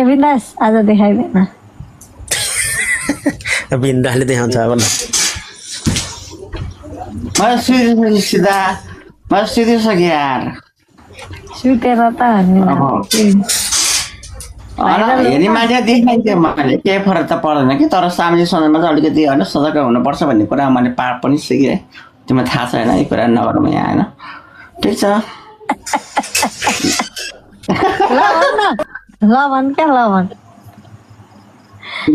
बिन्दास आज देखाइदेन बिन्दासले देखाउँछ अब ल म सुतिसकेँ यार सुतेर त हेरी मान्छे देखाइदियो मैले केही फरक त पर्दैन कि तर सामाजिक सञ्जालमा चाहिँ अलिकति होइन सतर्क हुनुपर्छ भन्ने कुरा मैले पाठ पनि सिकेँ तिमीलाई थाहा छ होइन यो कुरा नगरौँ यहाँ होइन ठिक छ ल भन क्या ल भन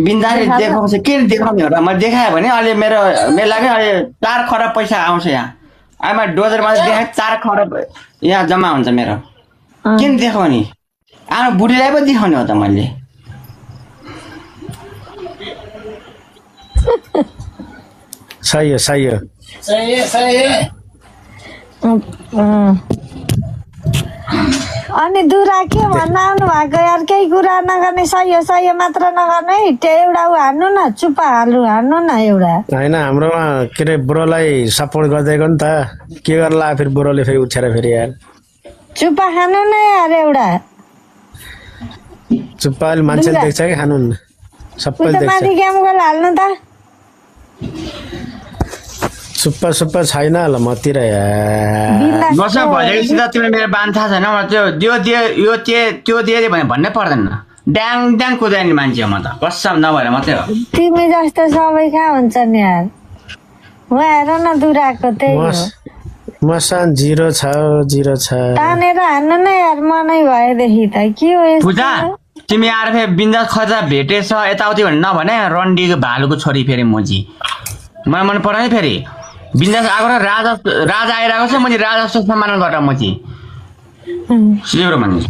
बिन्दाले देखाउँछ के देखाउने हो र मैले देखाएँ भने अहिले मेरो लागि अहिले 4 खरब पैसा आउँछ यहाँ अहिले मैले डोजरमा देखाएँ 4 खरब यहाँ जम्मा हुन्छ मेरो किन देखाउने आफ्नो बुढीलाई पो देखाउने हो त मैले सही हो अनि दुरा के भन्न आउनु भएको यार केही कुरा नगर्ने सही मात्र नगर्ने एउटा हान्नु न चुप्पा हान्नु न एउटा होइन हाम्रोमा के अरे बुढोलाई सपोर्ट गरिदिएको नि त के गर्ला फेरि बुढोले फेरि उठेर फेरि यार चुप्पा खानु न यार एउटा चुप्पाले मान्छेले देख्छ कि खानु न सबैले देख्छ माथि गेम गोल हाल्नु त सुप्पा छैन ल मतिर यार नसा भएपछि त तिमीले मेरो बान थाहा छैन म त्यो दियो भने भन्नै पर्दैन ड्याङ ड्याङ कुदाउने मान्छे हो म त कसम नभएर मात्रै हो तिमी जस्तो सबै कहाँ हुन्छन् यार म हेर न दुराको त्यही हो मसान 0 छ तानेर हान्नु न यार मनै भएदेखि त के हो यस्तो पूजा तिमी आएर फेरि बिन्दास खर्चा भेटेछ यताउति भन्ने नभने रन्डीको भालुको छोरी फेरि मोजी मलाई मन परायो फेरि बिन्दास आएको र राजा आइरहेको छ मैले राजा जस्तो सम्मान गर मोजी सिलेब्रो भन्ने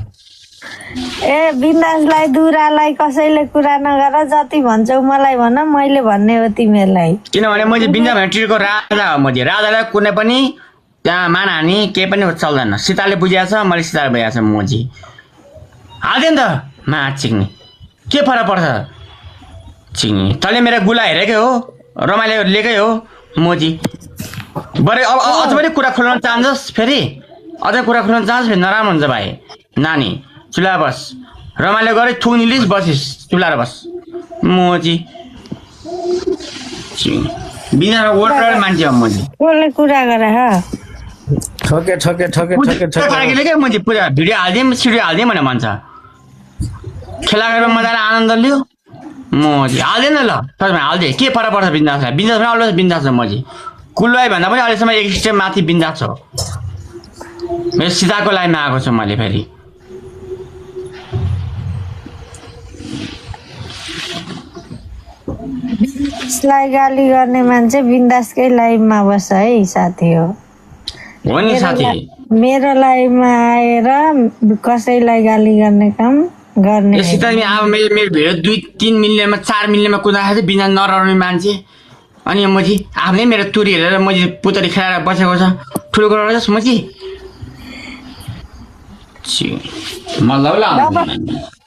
ए बिन्दासलाई दुरालाई कसैले कुरा नगर जति भन्छौ मलाई भन मैले भन्ने हो तिमीहरूलाई किनभने मैले बिन्दास भेट्रीको राजा हो मोजी राजालाई कुनै पनि त्यहाँ मानहानी केही पनि चल्दैन सीताले बुझाएको छ मैले सीताले बुझाएको छ मोजी हाल्थेँ नि त मा चिक्ने के फरक पर्छ चिक्ने तैँले मेरो गुला हेरेकै हो रमाइलो लिएकै हो मोजी बरे अब अझ पनि कुरा खोल्न चाहन्छस् फेरि अझै कुरा खोल्न चाहन्छ फेरि नराम्रो हुन्छ भाइ नानी चुला बस रमाइलो गरे थुनिलिस् बसिस् चुलाएर बस मोजी बिना ओटर मान्छे हो मोजी कसले कुरा गरे ह ठोके के मोजी पुरा भिडियो हाल्दिउँ सिडियो हाल्दिउँ भनेर भन्छ खेला गरेर मजाले आनन्द लियो मोजी हाल्दैन ल त्यसमा हाल्दे के फरक पर्छ बिन्दासलाई बिन्दास पनि अल्छी बिन्दास छ मोजी कुलवाई भन्दा पनि अहिलेसम्म एक स्टेप माथि बिन्दास छ मेरो सीताको लाइनमा आएको छु मैले फेरि बिन्दासलाई गाली गर्ने मान्छे बिन्दासकै लाइफमा बस्छ है साथी हो नि साथी मेरो लाइफमा आएर कसैलाई गाली गर्ने काम गर्ने सीता अब मेरो भिडियो 2-3 मिलियनमा 4 मिलियनमा कुदाएको चाहिँ बिना नरहने मान्छे अनि मोजी आफ्नै मेरो तुरी हेरेर मोजी पुतरी खेलाएर बसेको छ ठुलो कुरा रहेछ मोजी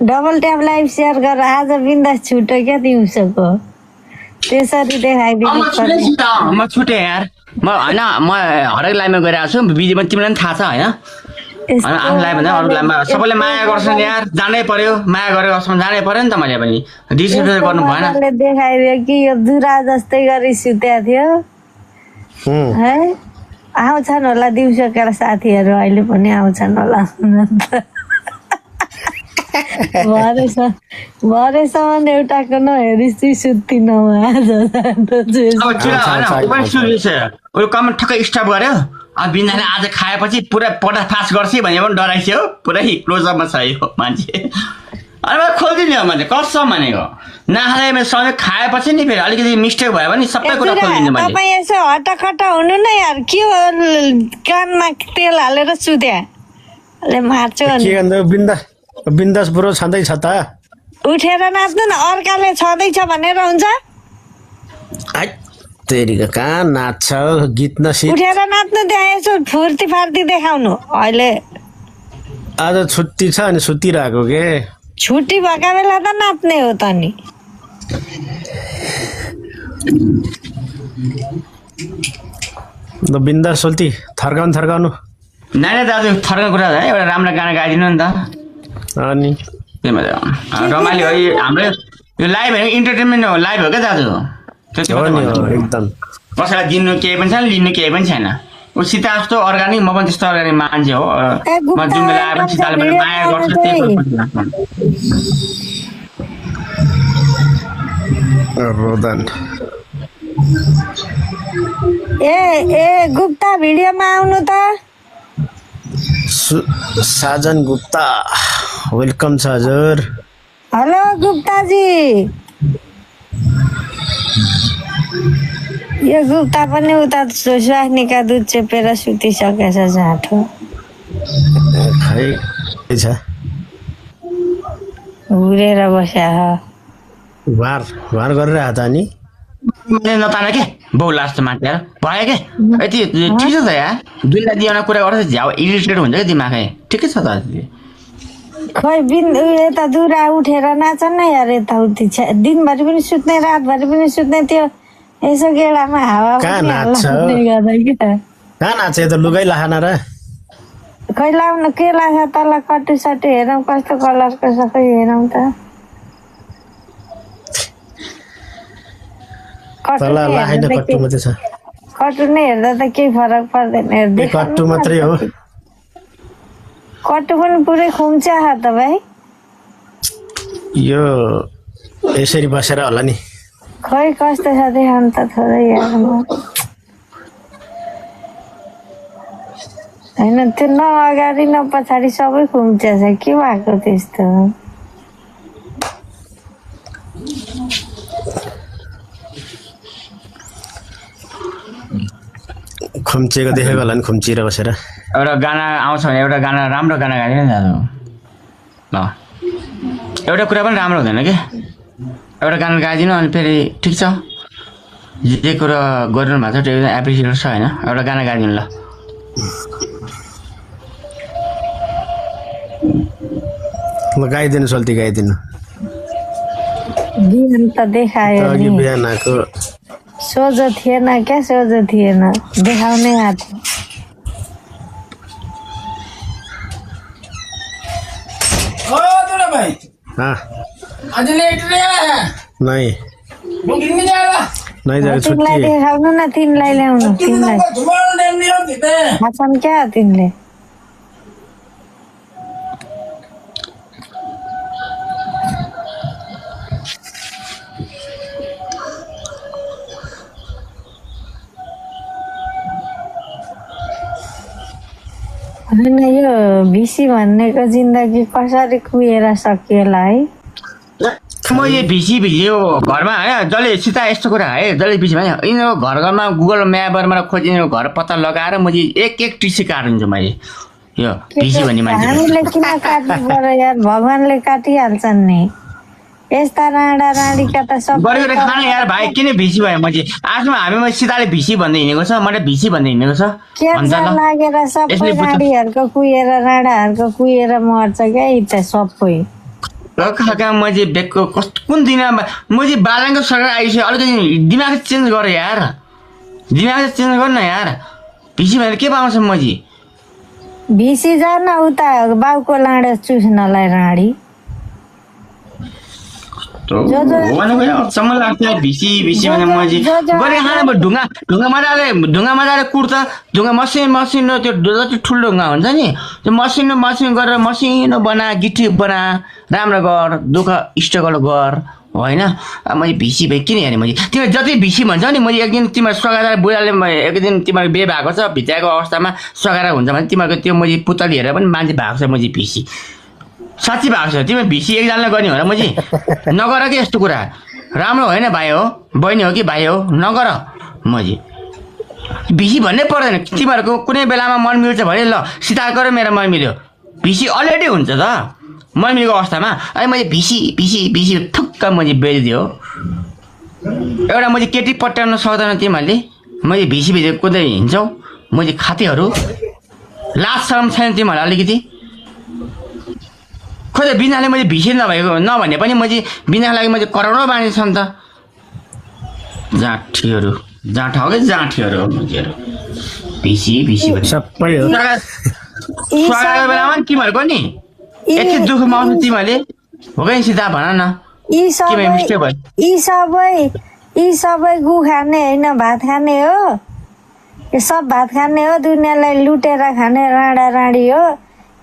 डबल ट्याप लाइभ सेयर गर आज बिन्दास छुट्यो क्या दिउँसोको त्यसरी देखाइदिनु म छुटेँ यार म होइन म हरेक लाइभमा गइरहेको छु बिजीमा तिमीलाई पनि थाहा छ होइन आफ्नो लाइभ भन्दा अरू लाइभमा सबैले माया गर्छन् यार जानै पर्यो माया गरेको अवस्थामा जानै पर्यो नि त मैले पनि डिस्क्रिप्सन गर्नु भएन देखाइदियो कि यो दुरा जस्तै गरी सुत्या थियो है आउँछन् होला दिउँसोका साथीहरू अहिले पनि आउँछन् होला भरेसम्म एउटाको नहेरिस सुत्तिन आज कमेन्ट ठक्कै स्टप गर्यो अब बिन्दाले आज खाएपछि पुरा पर्दा फास्ट गर्छ भने पनि डराइसक्यो पुरै क्लोजअपमा छ यो मान्छे अनि मैले खोलिदिने हो मान्छे कसम भनेको नखाँदा मेरो सधैँ खाएपछि नि फेरि अलिकति मिस्टेक भयो भने सबै कुरा खोलिदिन्छु मैले तपाईँ यसो हट्टाकट्टा हुनु न यार के हो कानमा तेल हालेर सुत्या मार्छु बिन्दास बुढो छँदैछ त उठेर नाच्नु न अर्काले छँदैछ भनेर हुन्छ तेरिका कहाँ नाच्छ गीत नसिक उठेर नाच्नु त्यहाँ यसो फुर्ती फार्ती देखाउनु अहिले आज छुट्टी छ अनि सुतिरहेको के छुट्टी भएका बेला त नाच्ने हो त नि बिन्दास सोल्ती थर्काउनु नानी दाजु थर्काउने कुरा है एउटा राम्रो गाना गाइदिनु नि त अनि त्यही भएर रमाइलो हो हाम्रो यो लाइभ होइन इन्टरटेनमेन्ट हो लाइभ हो क्या दाजु त्यति हो मात्र नि हो भन्छु। एकदम कसैलाई दिनु केही पनि छैन लिनु केही पनि छैन ऊ सीता जस्तो अर्ग्यानिक म पनि त्यस्तो अर्ग्यानिक मान्छे हो म जुन बेला आए पनि सीताले मैले माया गर्छु त्यही रोदन ए गुप्ता भिडियोमा आउनु त साजन गुप्ता वेलकम छ हजुर हेलो गुप्ताजी यो गुप्ता पनि उता स्वास्नीका दुध चेपेर सुतिसकेछ जाँठो खै छ घुरेर बस्या वार वार गरेर हात अनि मैले नताने के बहु लास्ट मान्छे भयो के यति ठिक छ त यार दुईलाई दिएन कुरा गर्दा झ्याउ इरिटेट हुन्छ क्या दिमागै ठिकै छ त खोइ यता दुरा उठेर नाचन न यार यताउति दिनभरि पनि सुत्ने रातभरि पनि सुत्ने त्यो यसो गेडामा हावा कहाँ नाच्छ? कहाँ नाच्छ त लुगै लाहान र खै लाउनु के लाग्छ तल कटु सटु हेरौँ कस्तो कलरको सबै हेरौँ त तल लाहाइन कट्टु मात्रै छ कटु नै हेर्दा त केही फरक पर्दैन कट्टु मात्रै हो कटु पनि पुरै खुम्च्या छ त भाइ यो यसरी बसेर होला नि खै कस्तो छ देखाउनु त थोरै यार होइन त्यो न अगाडि न पछाडि सबै खुम्च्या छ के भएको त्यस्तो खुम्चिएको देखेको होला नि खुम्चिएर बसेर एउटा गाना आउँछ भने एउटा गाना राम्रो गाना गाइदिनु नि दाजु ल एउटा कुरा पनि राम्रो हुँदैन के एउटा गाना गाइदिनु अनि फेरि ठिक छ जे कुरा गरिरहनु भएको छ त्यो एकदम एप्रिसिएट छ होइन एउटा गाना गाइदिनु ल ल गाइदिनु सल्ती गाइदिनु बिहान त देखायो अघि नि बिहान आएको सोझो थिएन क्या सोझो थिएन देखाउनै हात हाँ नहीं नहीं जाएगा तिमीलाई छुट्टी देखाउनु न तिमीलाई ल्याउनु तिमीलाई थाहा छन् क्या तिमीले होइन यो भिसी भन्नेको जिन्दगी कसरी कुहेर सकिएला है म यो भिसी भिजियो घरमा होइन जसले सीता यस्तो कुरा है जसले भिसी भने यिनीहरू घर घरमा गुगल म्यापहरूमा खोजिने घर पत्ता लगाएर म एक एक टिसी काटिदिन्छु मैले यो भिसी भन्ने मान्छे हामीले किन काट्नु पर्यो यार भगवानले काटिहाल्छन् नि यस्ता राडा राडीका त सब गरेर खाने यार भाइ किन भिसी भयो म चाहिँ आफ्नो हामीमा सीताले भिसी भन्दै हिँडेको छ मैले भिसी भन्दै हिँडेको छ भन्छ क्यान्सर ल लागेर सबै राडीहरूको कुहेर राडाहरूको कुहेर मर्छ क्या यी त सबै कहाँ म चाहिँ बेगको कस्तो कुन दिनमा म चाहिँ बालनको सरकार आइसक्यो अलिकति दिमाग चेन्ज गरेँ यार दिमाग चेन्ज गर्न यार भिसी भनेर के पाउँछ म चाहिँ भिसी जान उता बाउको लाँडे चुस्नलाई राडी सम्म लाग्छ भिसी भिसी भने म चाहिँ गरेँ खाना ढुङ्गा मजाले कुर्ता ढुङ्गा मसिनो त्यो जति ठुलो ढुङ्गा हुन्छ नि त्यो मसिनो गरेर मसिनो बना गिटी बना राम्रो गर दुःख स्ट्रगल गर होइन मैले भिसी भए किन हेरेँ मैले तिमीले जति भिसी भन्छौ नि मैले एक दिन तिमीहरू सघाएर बुढाले एक दिन तिमीहरू बिहे भएको छ भित्याएको अवस्थामा सघाएर हुन्छ भने तिमीहरूको त्यो मैले पुतली हेरेर पनि मान्छे भएको छ मैले भिसी साँच्ची भएको छ तिमी भिसी एकजनालाई गर्ने हो र म चाहिँ नगर कि यस्तो कुरा राम्रो होइन भाइ हो बहिनी हो कि भाइ हो नगर म चाहिँ भिसी भन्नै पर्दैन तिमीहरूको कुनै बेलामा मन मिल्छ भने ल सीताको र मेरो मन मिल्यो भिसी अलरेडी हुन्छ त मन मिलेको अवस्थामा अनि मैले भिसी थुक्क मैले बेचिदियो एउटा मैले केटी पट्याउन सक्दैन तिमीहरूले मैले भिसी कुदै हिँड्छौ मैले खातेहरू लाज शरम छैन तिमीहरूलाई अलिकति खोइ त बिनाले मैले भिसी नभने पनि मैले बिनाको लागि मैले करोडौँ बाँधेको छ नि त जाँठीहरू जाँठ हो कि जाँठीहरू हो मान्छेहरू भिसी सबै हो स्वागतको बेलामा तिमीहरूको नि यति दुःखमा आउँछ तिमीहरूले हो कि सीता भन न यी के मिस्टेक भयो यी सबै गु खाने होइन भात खाने हो यो सब भात खाने हो दुनियाँलाई लुटेर खाने राडा राडी हो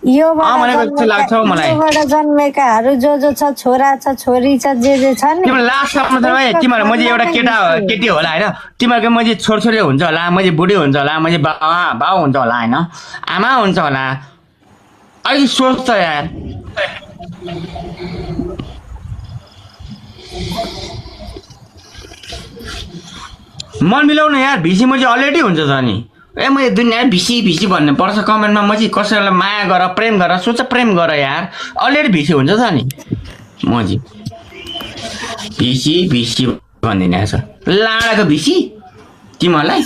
भनेको जस्तो लाग्छ हौ मलाई। योबाट जन्मेकाहरू जो छ छोरा छ छोरी छ जे छ नि तिम्रो लास्ट सपना त भाइ तिमीहरू म चाहिँ एउटा केटी होला होइन तिमीहरूको म चाहिँ छोरछोरी हुन्छ होला म चाहिँ बुढी हुन्छ होला म चाहिँ बाउ हुन्छ होला होइन आमा हुन्छ होला अलिक सोच त यार मन मिलाउनु यार भिसी म चाहिँ अलरेडी हुन्छ त नि म यो दुनियाँ भिसी भन्नु पर्छ कमेन्टमा म चाहिँ कसैलाई माया गर प्रेम गर सोच प्रेम गर यार अलरेडी भिसी हुन्छ त नि म चाहिँ भिसी भन्दिनँ छ लाडाको भिसी तिमीहरूलाई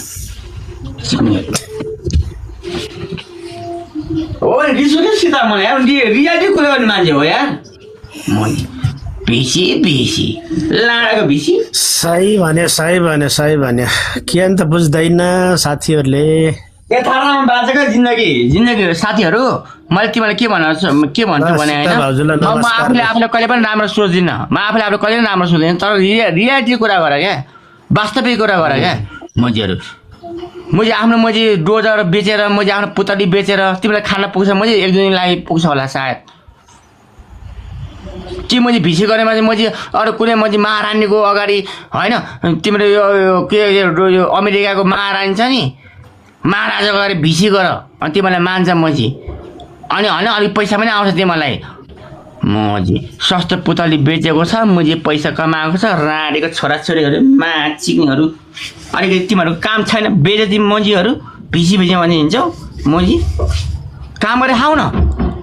हो नि रिस उठ्यो सीता मलाई यार रियालिटी कुरा गर्ने मान्छे हो यार म भिसी लाडाको भिसी सही भन्यो के अन्त बुझ्दैन साथीहरूले थाहा बाँचेको जिन्दगी साथीहरू मैले तिमीलाई के भन्छु भने होइन म आफूले कहिले पनि राम्रो सोच्दिनँ म आफूले कहिले पनि राम्रो सोच्दिनँ तर रियालिटी कुरा गर क्या वास्तविक कुरा गर क्या म चाहिँ आफ्नो डोजर बेचेर म चाहिँ आफ्नो पुतली बेचेर तिमीलाई खाना पुग्छ म चाहिँ एक दुई दिनलाई पुग्छ होला सायद कि म चाहिँ भिसी गरेमा चाहिँ म चाहिँ अरू कुनै म चाहिँ महारानीको अगाडि होइन तिम्रो यो के यो अमेरिकाको महारानी छ नि महाराजाको अगाडि भिसी गर अनि तिमीलाई मान्छ म चाहिँ अनि होइन अलिक पैसा पनि आउँछ तिमीलाई म चाहिँ सस्तो पुतली बेचेको छ म चाहिँ पैसा कमाएको छ राडीको छोराछोरीहरू माचिङहरू अलिकति तिमीहरूको काम छैन बेचे तिमी मजीहरू भिसी भने हिँड्छौ मजी काम गरेर खाऊ न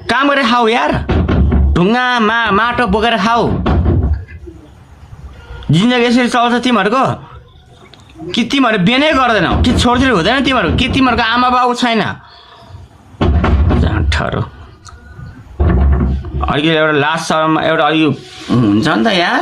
काम गरेर खाऊ यार ढुङ्गामा माटो बोकेर खाऊ जिन्दगी यसरी चल्छ तिमीहरूको कि तिमीहरू बिहानै गर्दैनौ कि छोरछोरी हुँदैन तिमीहरू कि तिमीहरूको आमा बाउ छैन ठहरो अलिकति एउटा लास्ट समयमा एउटा अलिक हुन्छ नि त यार